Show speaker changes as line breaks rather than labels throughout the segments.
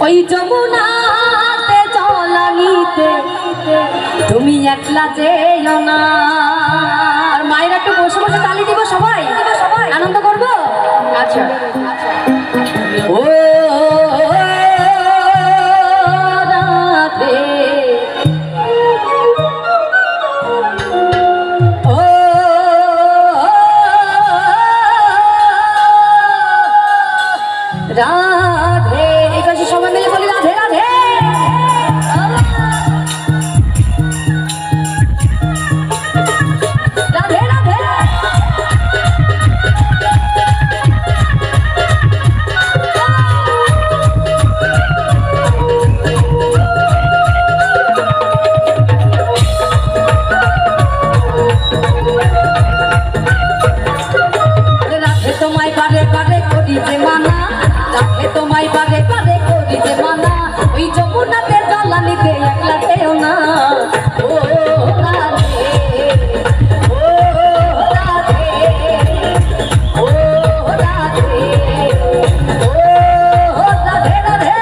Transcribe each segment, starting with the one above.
ওই যমুনাতে জলানিতে তুমি একলা যেও না। আর মায়েরা একটু বসে বসে তালি দিব, সবাই আনন্দ করবো। আচ্ছা ও রাধে ও রাধে, এই পাশে সবাই মিলে বলি রাধে রাধে। রাধে রাধে রাধে তোমায় বারে বারে করি যে মানা, রাধে তোমায় বারে বারে করি যে মানা, ওই যমুনাতে জলানিতে একলা যেও না। ও রাধে ও রাধে ও রাধে ও রাধে রাধে।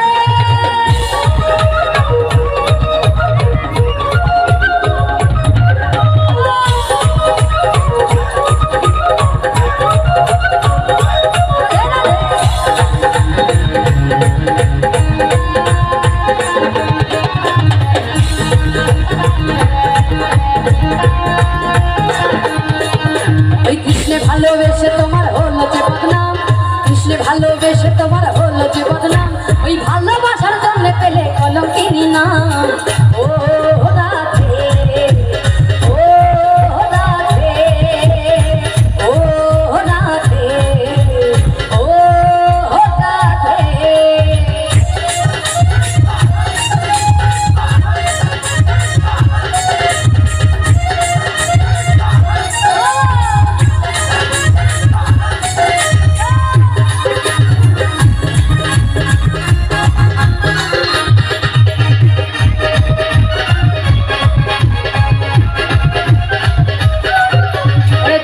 ওই কৃষ্ণে ভালোবেসে তোমার হলো যে বদনাম, কৃষ্ণে ভালোবেসে তোমার হলো যে বদনাম, ওই ভালোবাসার জন্য পেলে কলঙ্কিনী নাম। ও রাধে ও রাধে ও রাধে ও রাধে।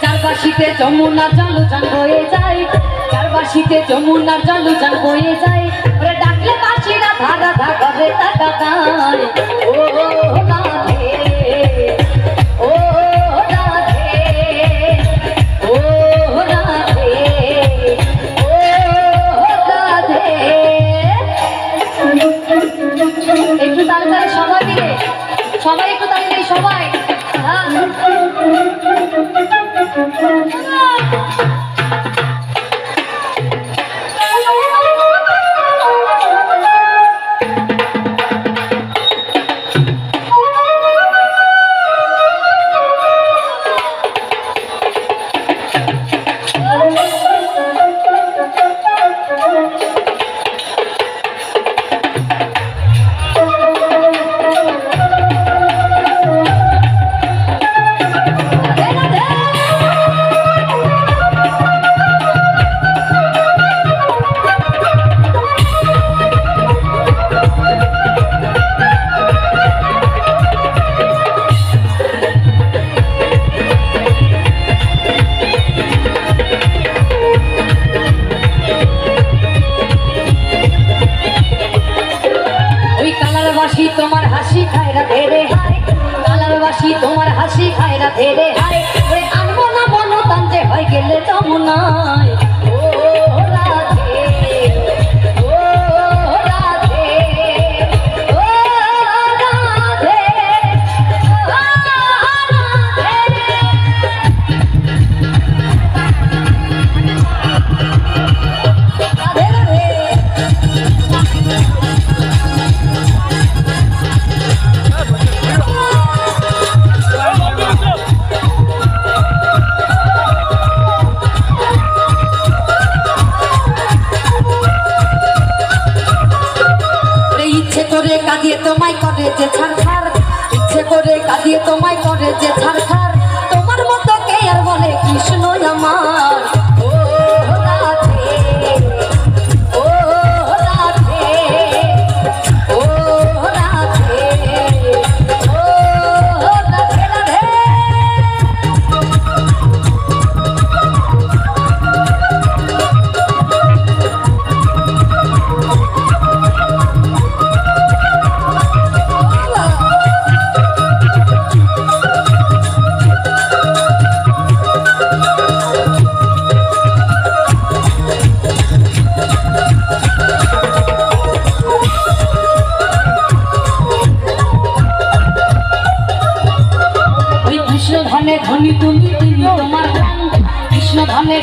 চারবাসীতে যমুনার জলযান বয়ে যায়, চারবাসীতে যমুনার জলযান বয়ে যায়, ওরে ডাকলে বাসীরা ধারা ধারা করে টাকা গায়। ও রাধে ও রাধে ও রাধে ও রাধে। একটু তাড়াতাড়ি সবাই মিলে, সবাই একটু তাড়াতাড়ি সবাই। কালারবাসী তোমার হাসি খায় রাধে রে হায়, কালারবাসী তোমার হাসি খায় রাধে রে হায়, ওরে আনবো না বনতান যে হয়ে গেলে যমুনায়। ও রাধে ও রাধে ও রাধে ও রাধে রাধে। ইচ্ছে করে কাঁদিয়ে তোমায় করে যে ছাড়খার, ইচ্ছে করে কাঁদিয়ে তোমায় করে যে ছাড়খার, তোমার মতো কে আর বলে কৃষ্ণ আমার। ও রাধে ও রাধে ও রাধে ও রাধে রাধে।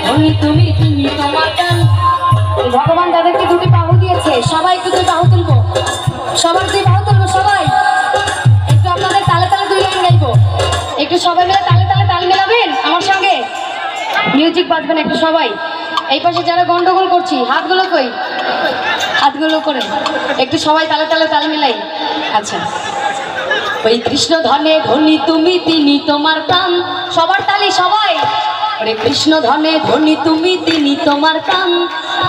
ধনী তুমি তিনি তোমার গান। ভগবান তাদেরকে দুটি বাহু দিয়েছে, সবাই একটু দুই বাহু তুলবো, সবার দুই বাহু তুলবো সবাই। একটু আপনাদের তালে তালে দুই লাইন গাইবো, একটু সবাই মিলে তালে তালে তাল মেলাবেন আমার সঙ্গে, মিউজিক বাজবেন একটু সবাই। এই পাশে যারা গন্ডগোল করছি হাতগুলো কই, হাতগুলো করে একটু সবাই তালে তালে তাল মেলাই। আচ্ছা, ওই কৃষ্ণ ধনে ধনী তুমি তিনি তোমার প্রাণ, সবার তালি সবাই। ওরে কৃষ্ণ ধনে ধনী তুমি তিনি তোমার প্রাণ,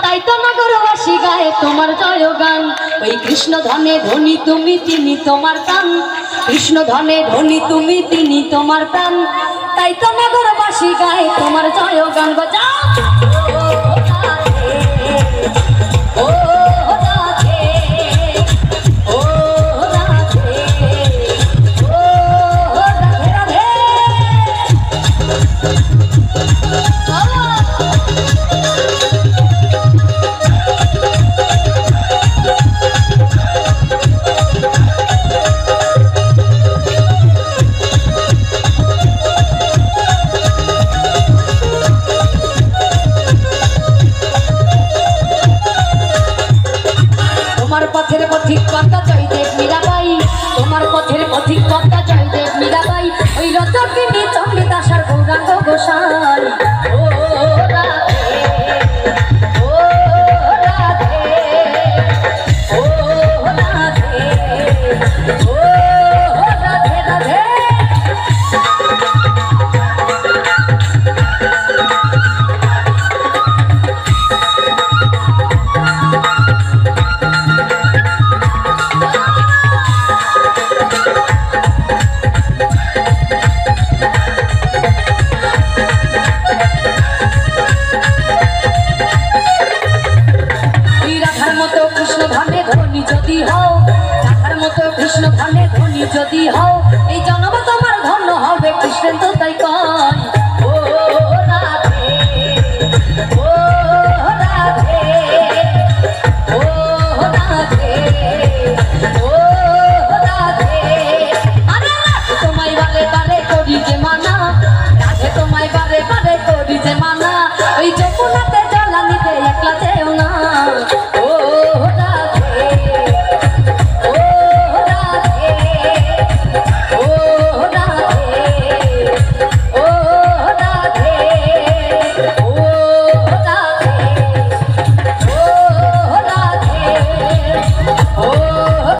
তাই তো নগরবাসী গায়ে তোমার জয়গান। ওই কৃষ্ণ ধনে ধনী তুমি তিনি তোমার প্রাণ, কৃষ্ণ ধনে ধনী তুমি তিনি তোমার প্রাণ, তাই তো নগরবাসী গায়ে তোমার জয়গান। বাজাও ও রাধে, ও রাধে, ও রাধে, রাধে। তোমার পথের পথিক কর্তা জয়দেব মীরাবাই, তোমার পথের পথিক কর্তা জয়দেব মীরাবাই, ওই রজকিনী চণ্ডীদাসার গৌরাঙ্গ গোসাই। ও রাধে, ও রাধে, ও রাধে, ও রাধে, রাধে। রাধার মতো কৃষ্ণ ধনে ধনী যদি হও, রাধার মতো কৃষ্ণ ধনে ধনী যদি হও, এই জন্ম তোমার ধন্য হবে কৃষ্ণের তো তাই কয়।